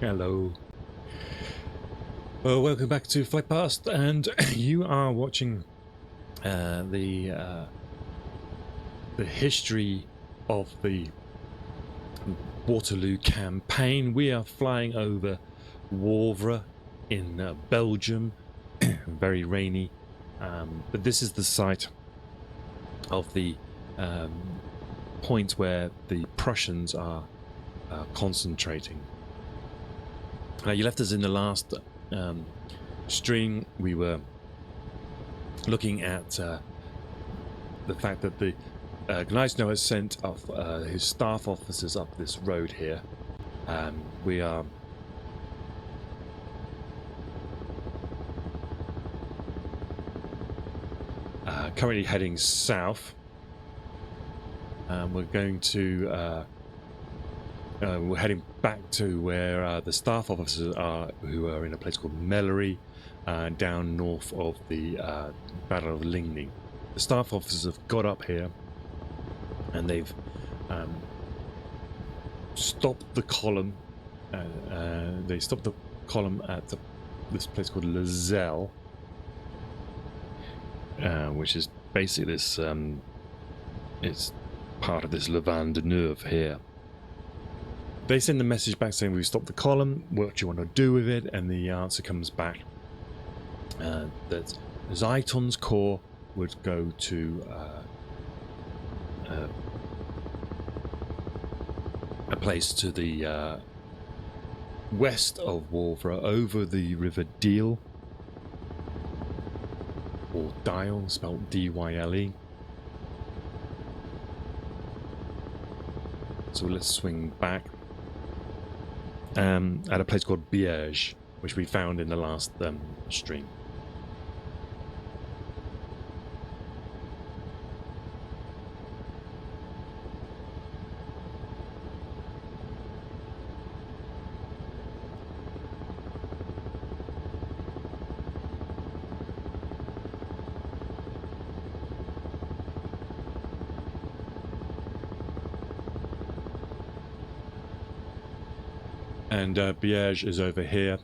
Hello. Well, welcome back to Flight Past, and you are watching the history of the Waterloo campaign. We are flying over Wavre in Belgium. Very rainy, but this is the site of the point where the Prussians are concentrating. You left us in the last stream. We were looking at the fact that the Ligny has sent off his staff officers up this road here. We are currently heading south. We're going to we're heading back to where the staff officers are, who are in a place called Mellery, down north of the Battle of Ligny. The staff officers have got up here, and they've stopped the column. They stopped the column at this place called exile, which is basically this. It's part of this Levant de Neuve here. They send the message back saying we've stopped the column, what do you want to do with it? And the answer comes back that Zeiton's corps would go to a place to the west of Wavre, over the river Dyle, or Dyle, spelled D-Y-L-E. So let's swing back. At a place called Biège, which we found in the last stream. And Biège is over here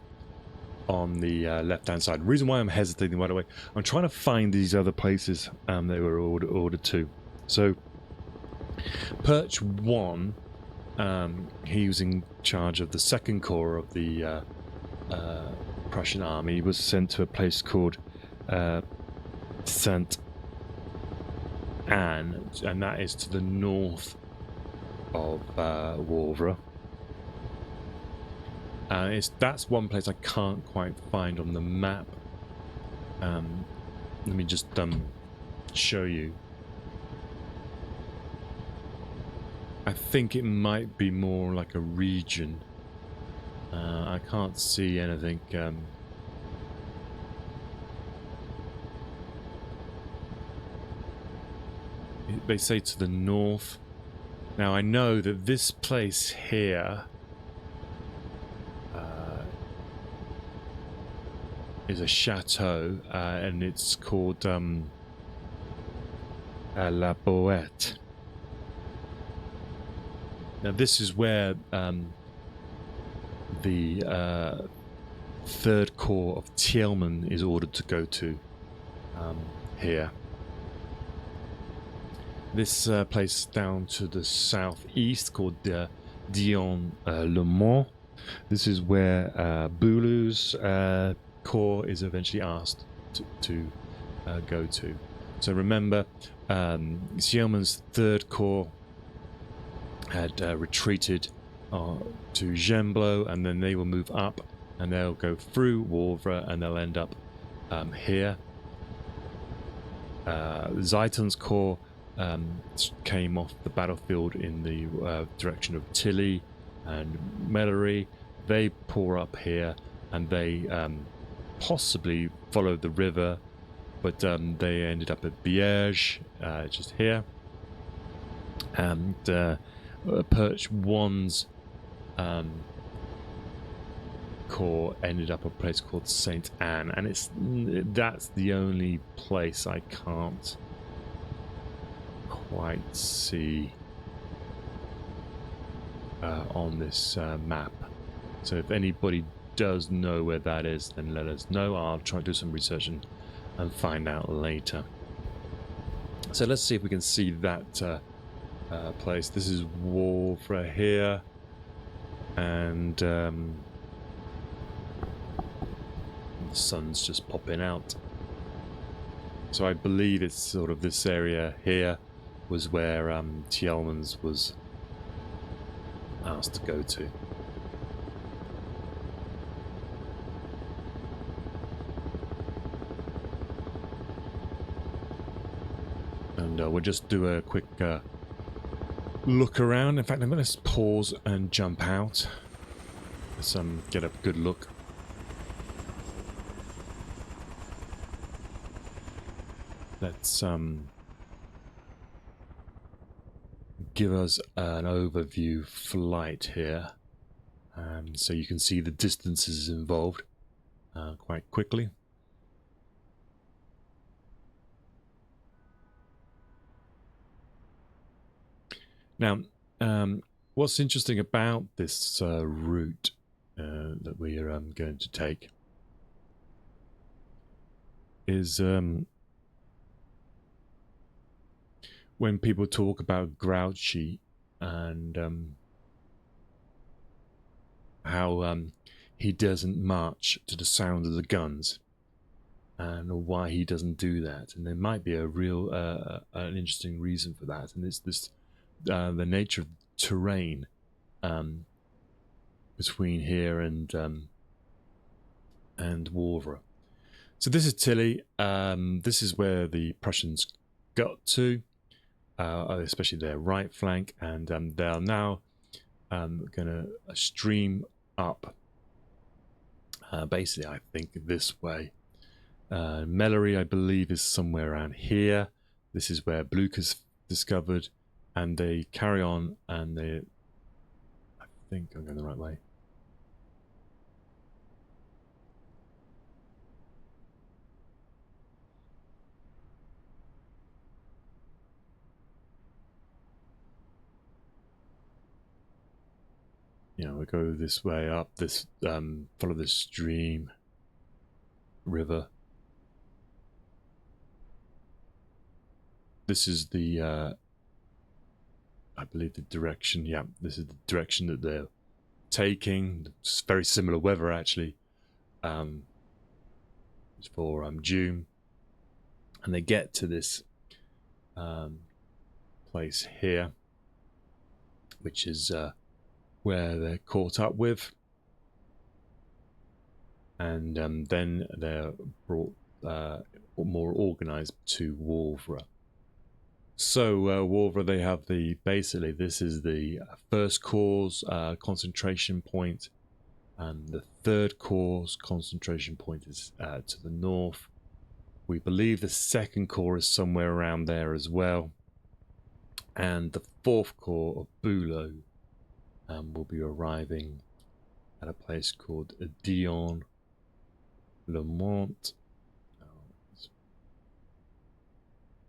on the left-hand side. The reason why I'm hesitating, by the way, I'm trying to find these other places they were ordered to. So, Perch 1, he was in charge of the 2nd Corps of the Prussian army. He was sent to a place called Saint Anne, and that is to the north of Wavre. That's one place I can't quite find on the map. Let me just show you. I think it might be more like a region. I can't see anything. They say to the north. Now I know that this place here is a chateau, and it's called La Boette. Now this is where the 3rd Corps of Thielman is ordered to go to here. This place down to the southeast called Dion-le Mont. This is where Boulou's Corps is eventually asked to go to. So remember, Thielman's 3rd Corps had retreated to Gembloux, and then they will move up, and they'll go through Wavre, and they'll end up here. Zeiton's Corps came off the battlefield in the direction of Tilly and Mellery. They pour up here, and they possibly followed the river, but they ended up at Biège, just here. And Perch 1's corps ended up at a place called Saint Anne, and that's the only place I can't quite see on this map. So if anybody does know where that is, then let us know. I'll try to do some research and find out later. So let's see if we can see that place. This is Wavre here, and the sun's just popping out. So I believe it's sort of this area here was where Thielmans was asked to go to. And we'll just do a quick look around. In fact, I'm going to pause and jump out. Let's get a good look. Let's give us an overview flight here, so you can see the distances involved quite quickly. Now, what's interesting about this route that we are going to take is when people talk about Grouchy and how he doesn't march to the sound of the guns, and why he doesn't do that, and there might be a real an interesting reason for that, and it's this the nature of the terrain between here and Wavre. So this is Tilly. This is where the Prussians got to, especially their right flank, and they are now going to stream up. Basically, I think this way. Mellery, I believe, is somewhere around here. This is where Blucher's discovered, and they carry on, and they... I think I'm going the right way. You know, we go this way up, this follow this stream, river. This is the, I believe, the direction. Yeah, this is the direction that they're taking. It's very similar weather, actually. It's for June, and they get to this place here, which is where they're caught up with, and then they're brought more organized to Wavre. So Wavre, they have basically this is the first corps concentration point, and the third corps concentration point is to the north. We believe the second corps is somewhere around there as well, and the fourth corps of Bülow will be arriving at a place called Dion-le-Mont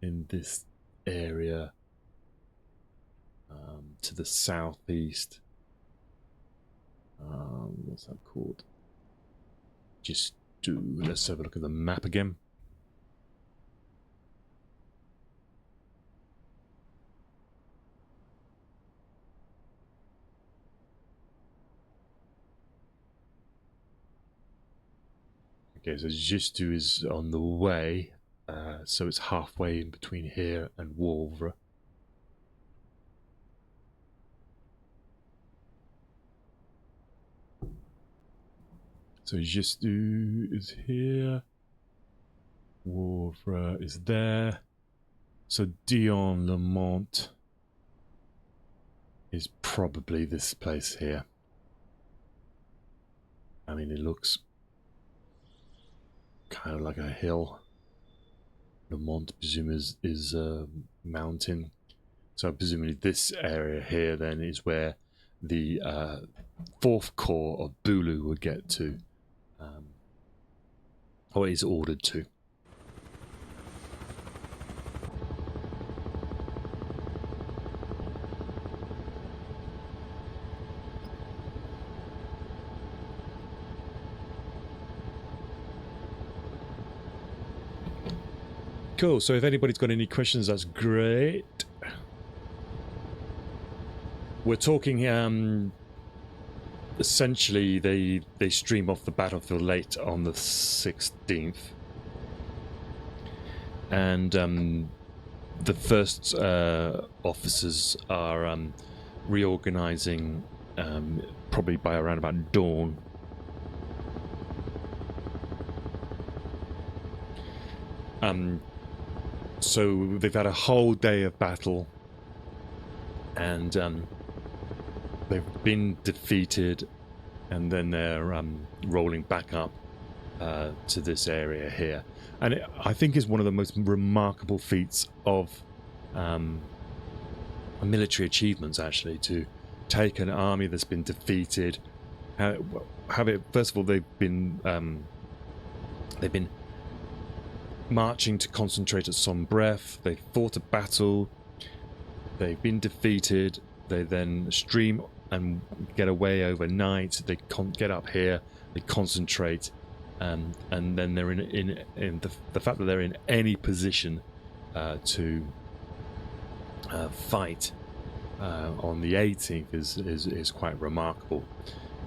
in this area to the southeast. What's that called? Let's have a look at the map again. Okay, so Justu is on the way, so it's halfway in between here and Wavre. So Justu is here, Wavre is there, so Dion-le-Mont is probably this place here. I mean, it looks kind of like a hill. Le Mont, I presume, is a mountain. So presumably this area here then is where the fourth corps of Bülow would get to, or is ordered to. Cool. So if anybody's got any questions, that's great. We're talking essentially they stream off the battlefield late on the 16th, and the first officers are reorganizing probably by around about dawn. So they've had a whole day of battle, and they've been defeated, and then they're rolling back up to this area here. And I think is one of the most remarkable feats of military achievements, actually, to take an army that's been defeated, have it. First of all, they've been marching to concentrate at Sombref. They fought a battle. They've been defeated. They then stream and get away overnight. They get up here. They concentrate, and then they're in the fact that they're in any position to fight on the 18th is quite remarkable.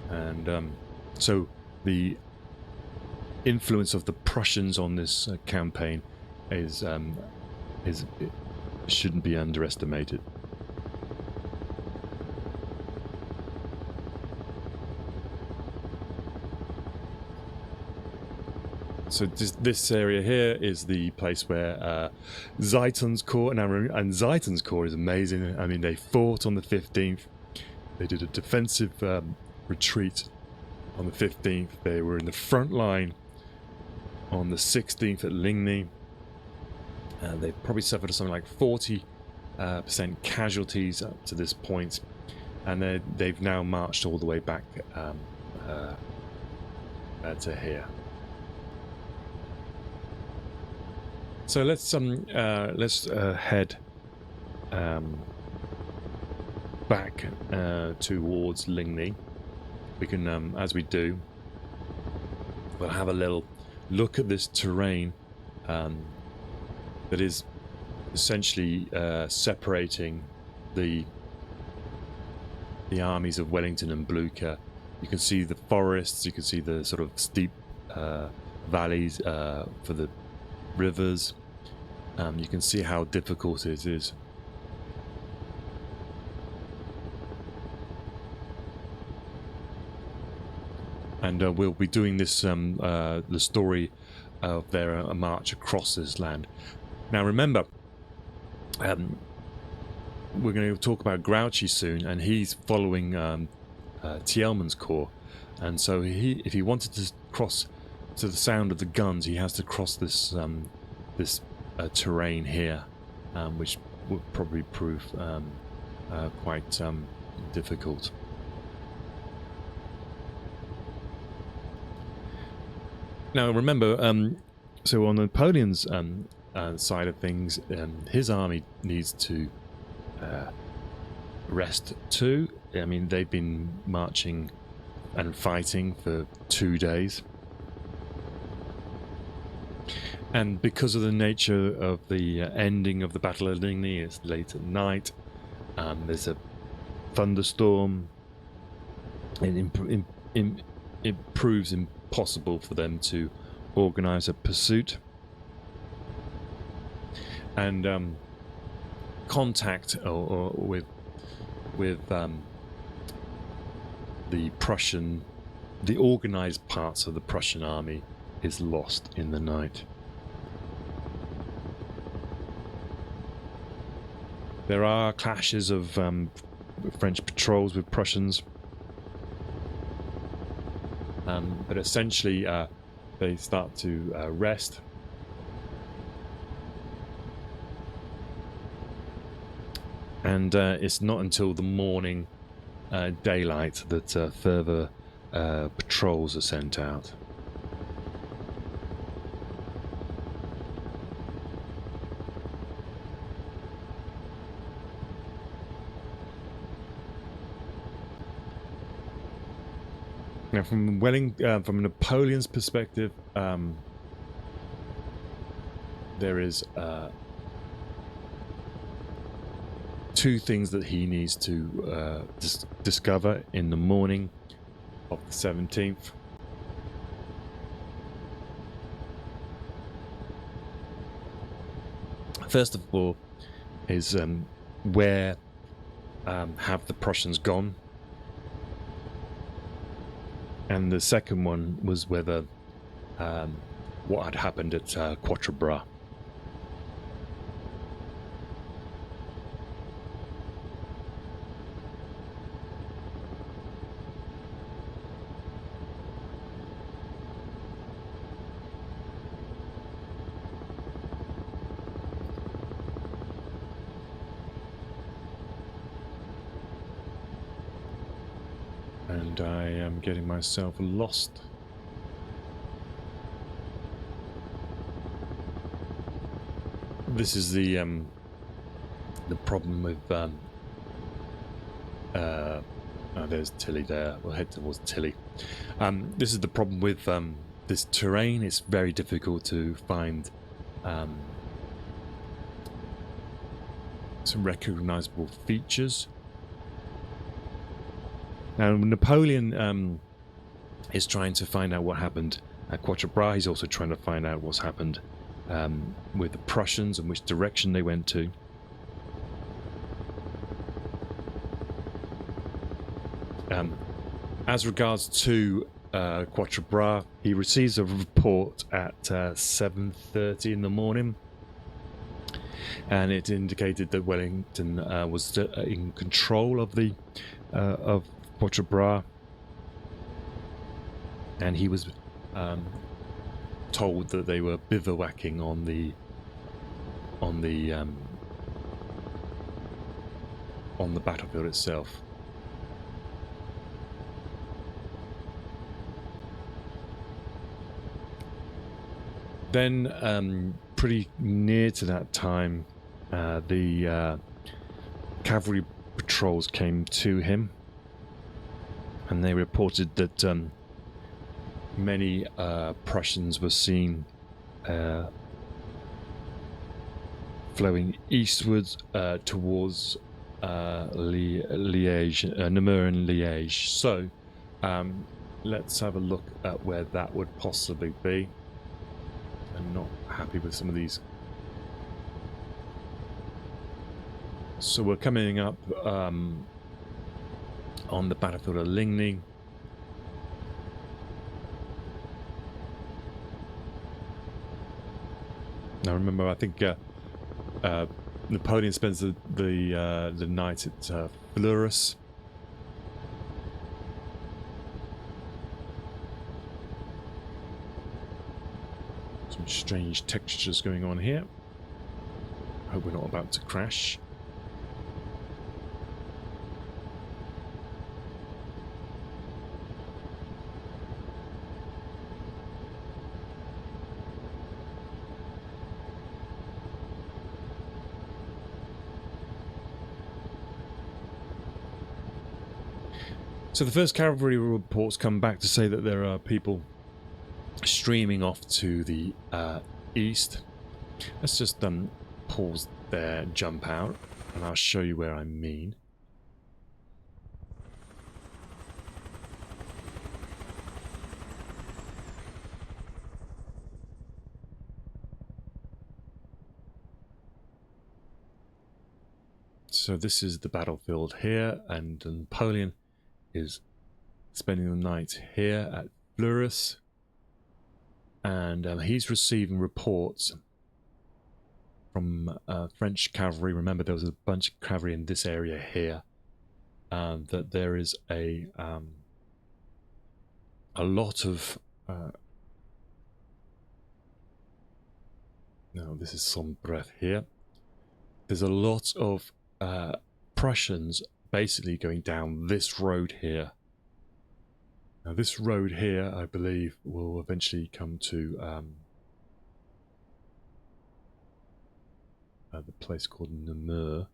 And so the influence of the Prussians on this campaign is shouldn't be underestimated. So this area here is the place where Ziethen's Corps, and Ziethen's Corps is amazing. I mean, they fought on the 15th. They did a defensive retreat on the 15th. They were in the front line on the 16th at Ligny. They probably suffered something like 40% casualties up to this point, and they've now marched all the way back to here. So let's head back towards Ligny. We can, as we do, we'll have a little look at this terrain that is essentially separating the armies of Wellington and Blucher. You can see the forests. You can see the sort of steep valleys for the rivers. You can see how difficult it is. And we'll be doing this the story of their march across this land. Now remember, we're going to talk about Grouchy soon, and he's following Thielmann's corps, and so if he wanted to cross to the sound of the guns, he has to cross this terrain here, which would probably prove quite difficult. Now remember, so on Napoleon's side of things, his army needs to rest too. I mean, they've been marching and fighting for 2 days. And because of the nature of the ending of the Battle of Ligny, it's late at night, there's a thunderstorm, and it proves impossible for them to organize a pursuit. And contact with the organized parts of the Prussian army is lost in the night. There are clashes of French patrols with Prussians, but essentially they start to rest. And it's not until the morning daylight that further patrols are sent out. Now, from Napoleon's perspective, there is two things that he needs to discover in the morning of the 17th. First of all is where have the Prussians gone, and the second one was whether what had happened at Quatre Bras. And I am getting myself lost. This is the problem with oh, there's Tilly there. We'll head towards Tilly. This is the problem with this terrain. It's very difficult to find some recognizable features. Now, Napoleon is trying to find out what happened at Quatre Bras. He's also trying to find out what's happened with the Prussians and which direction they went to. As regards to Quatre Bras, he receives a report at 7:30 in the morning, and it indicated that Wellington was in control of the of Quatre Bras, and he was told that they were bivouacking on the battlefield itself. Then, pretty near to that time, the cavalry patrols came to him, and they reported that many Prussians were seen flowing eastwards towards Liège, Namur and Liège. So let's have a look at where that would possibly be. I'm not happy with some of these. So we're coming up on the battlefield of Ligny. Now remember, I think Napoleon spends the night at Fleurus. Some strange textures going on here. I hope we're not about to crash. So the first cavalry reports come back to say that there are people streaming off to the east. Let's just pause there, jump out, and I'll show you where I mean. So this is the battlefield here, and Napoleon is spending the night here at Fleurus, and he's receiving reports from French cavalry. Remember, there was a bunch of cavalry in this area here, that there is a lot of no, this is some breath here. There's a lot of Prussians basically going down this road here. Now this road here, I believe, will eventually come to the place called Namur.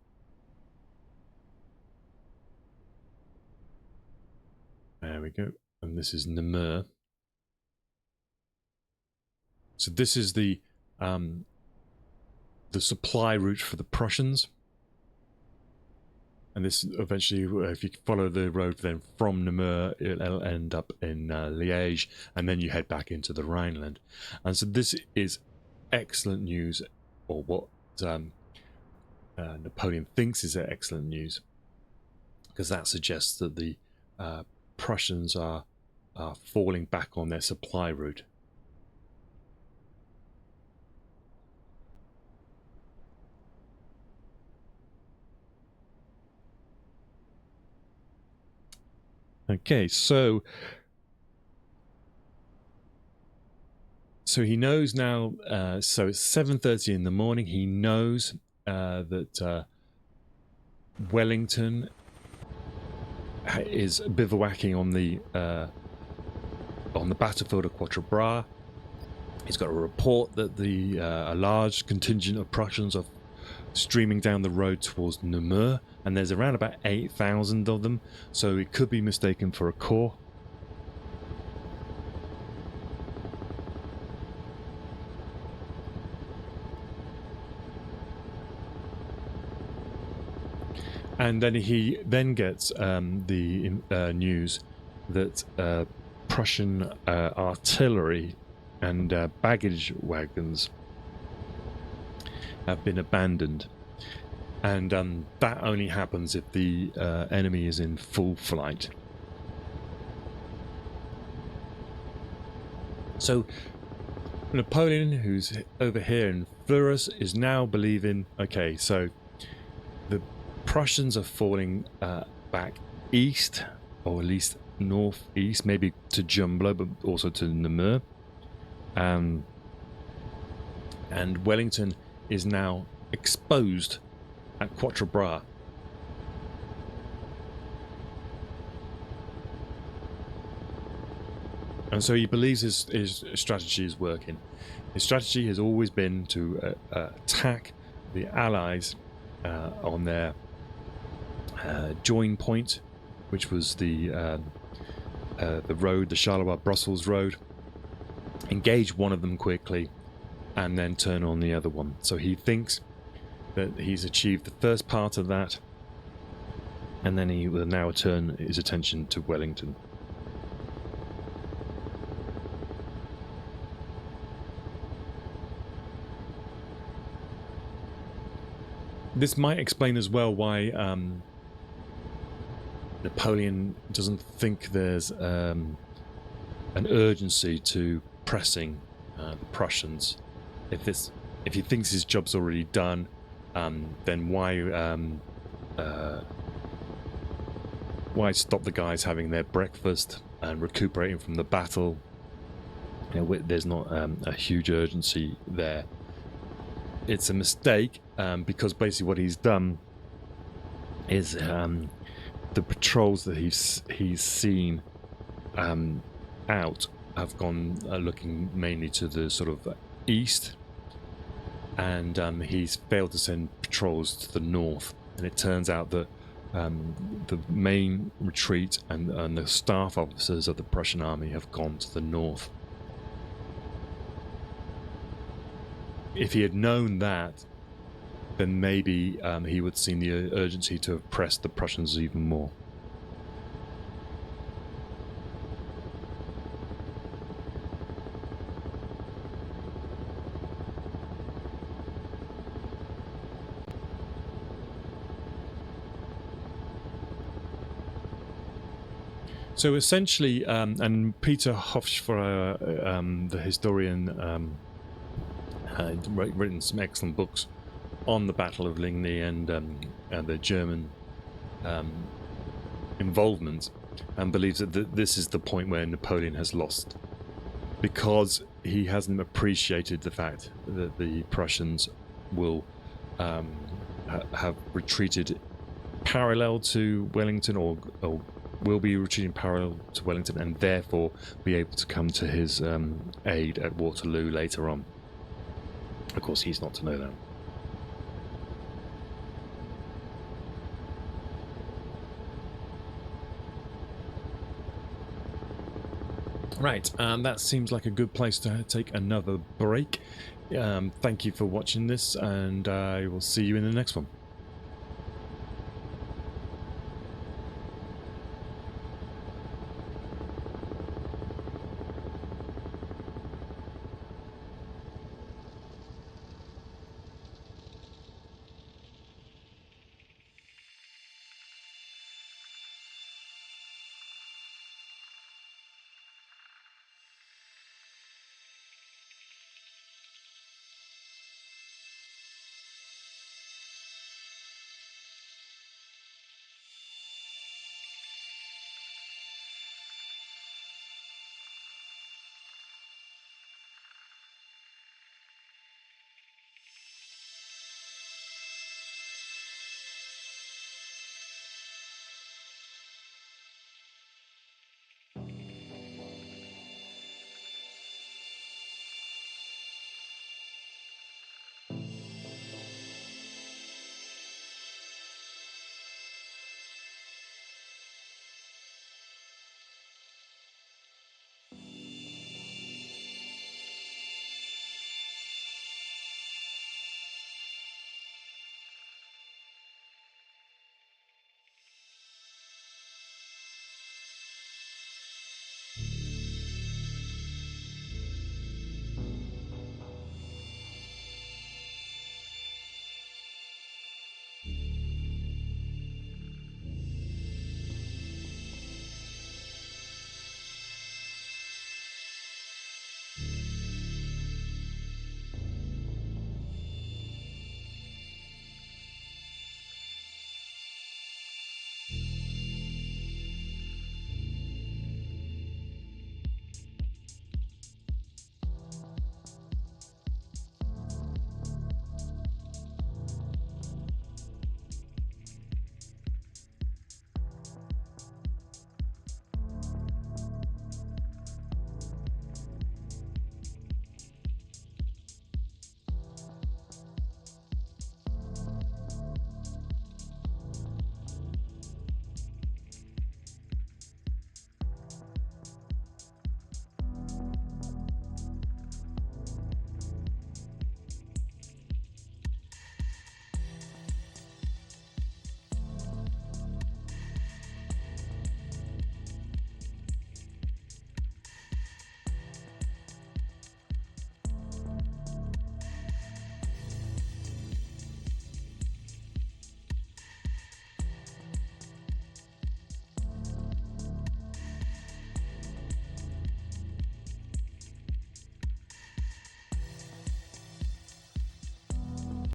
There we go. And this is Namur. So this is the the supply route for the Prussians. And this eventually, if you follow the road then from Namur, it'll end up in Liège, and then you head back into the Rhineland. And so this is excellent news, or what Napoleon thinks is excellent news, because that suggests that the Prussians are falling back on their supply route. Okay, so he knows now. So it's 7:30 in the morning. He knows that Wellington is bivouacking on the battlefield of Quatre Bras. He's got a report that a large contingent of Prussians are streaming down the road towards Namur, and there's around about 8,000 of them, so it could be mistaken for a corps. And then he gets the news that Prussian artillery and baggage wagons have been abandoned, and that only happens if the enemy is in full flight. So Napoleon, who's over here in Fleurus, is now believing, okay, so the Prussians are falling back east, or at least northeast, maybe to Jumblo, but also to Namur, and Wellington is now exposed at Quatre Bras. And so he believes his strategy is working. His strategy has always been to attack the Allies on their join point, which was the road, the Charleroi-Brussels road, engage one of them quickly, and then turn on the other one. So he thinks that he's achieved the first part of that, and then he will now turn his attention to Wellington. This might explain as well why Napoleon doesn't think there's an urgency to pressing the Prussians. If he thinks his job's already done, then why stop the guys having their breakfast and recuperating from the battle? There's not a huge urgency there. It's a mistake, because basically what he's done is the patrols that he's seen out have gone looking mainly to the sort of east, and he's failed to send patrols to the north. And it turns out that the main retreat and the staff officers of the Prussian army have gone to the north. If he had known that, then maybe he would have seen the urgency to have pressed the Prussians even more. So essentially, and Peter Hofschfeuer, the historian, had written some excellent books on the Battle of Ligny and the German involvement, and believes that this is the point where Napoleon has lost, because he hasn't appreciated the fact that the Prussians will have retreated parallel to Wellington, or will be retreating parallel to Wellington, and therefore be able to come to his aid at Waterloo later on. Of course, he's not to know that. Right, and that seems like a good place to take another break. Thank you for watching this, and I will see you in the next one.